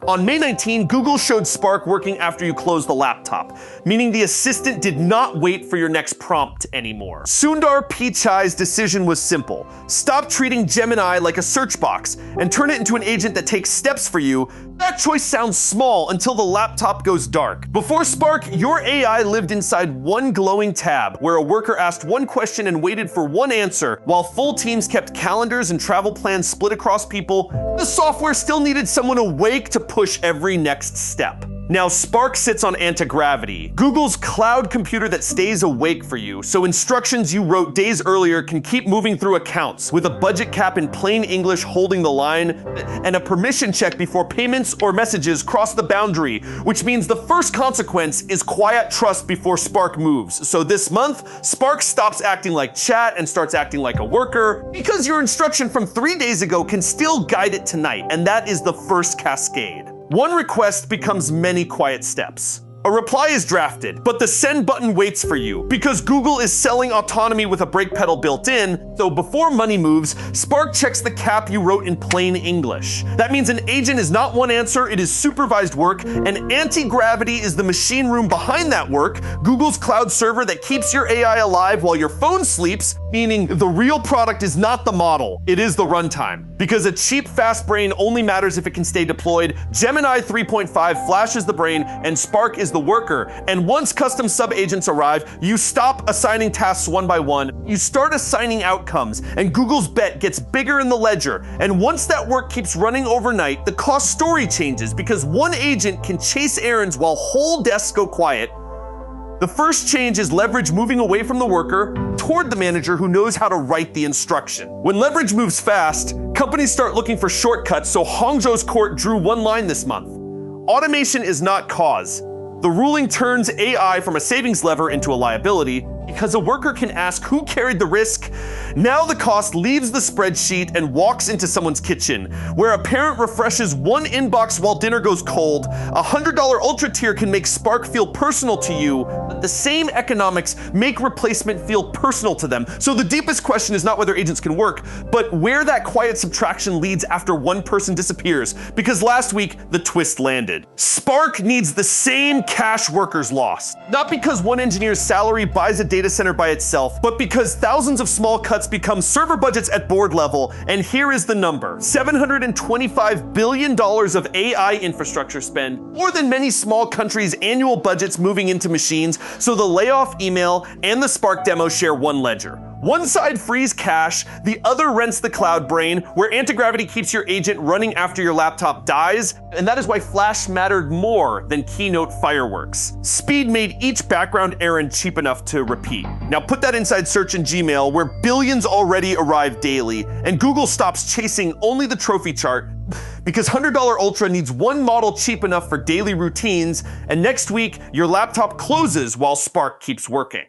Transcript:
On May 19, Google showed Spark working after you closed the laptop, meaning the assistant did not wait for your next prompt anymore. Sundar Pichai's decision was simple. Stop treating Gemini like a search box and turn it into an agent that takes steps for you. That choice sounds small until the laptop goes dark. Before Spark, your AI lived inside one glowing tab where a worker asked one question and waited for one answer, while full teams kept calendars and travel plans split across people. The software still needed someone awake to push every next step. Now, Spark sits on anti-gravity, Google's cloud computer that stays awake for you, so instructions you wrote days earlier can keep moving through accounts, with a budget cap in plain English holding the line, and a permission check before payments or messages cross the boundary, which means the first consequence is quiet trust before Spark moves. So this month, Spark stops acting like chat and starts acting like a worker, because your instruction from 3 days ago can still guide it tonight, and that is the first cascade. One request becomes many quiet steps. A reply is drafted, but the send button waits for you because Google is selling autonomy with a brake pedal built in, so before money moves, Spark checks the cap you wrote in plain English. That means an agent is not one answer, it is supervised work, and anti-gravity is the machine room behind that work, Google's cloud server that keeps your AI alive while your phone sleeps, meaning the real product is not the model, it is the runtime. Because a cheap, fast brain only matters if it can stay deployed, Gemini 3.5 flashes the brain, and Spark is the worker. And once custom sub-agents arrive, you stop assigning tasks one by one, you start assigning outcomes, and Google's bet gets bigger in the ledger. And once that work keeps running overnight, the cost story changes because one agent can chase errands while whole desks go quiet. The first change is leverage moving away from the worker toward the manager who knows how to write the instruction. When leverage moves fast, companies start looking for shortcuts, so Hangzhou's court drew one line this month. Automation is not cause. The ruling turns AI from a savings lever into a liability because a worker can ask who carried the risk. Now the cost leaves the spreadsheet and walks into someone's kitchen, where a parent refreshes one inbox while dinner goes cold. A $100 Ultra tier can make Spark feel personal to you, but the same economics make replacement feel personal to them. So the deepest question is not whether agents can work, but where that quiet subtraction leads after one person disappears, because last week the twist landed. Spark needs the same cash workers lost, not because one engineer's salary buys a data center by itself, but because thousands of small cuts become server budgets at board level, and here is the number. $725 billion of AI infrastructure spend, more than many small countries' annual budgets moving into machines, so the layoff email and the Spark demo share one ledger. One side frees cash, the other rents the cloud brain, where anti-gravity keeps your agent running after your laptop dies, and that is why Flash mattered more than Keynote fireworks. Speed made each background errand cheap enough to repeat. Now put that inside search and Gmail, where billions already arrive daily, and Google stops chasing only the trophy chart, because $100 Ultra needs one model cheap enough for daily routines, and next week, your laptop closes while Spark keeps working.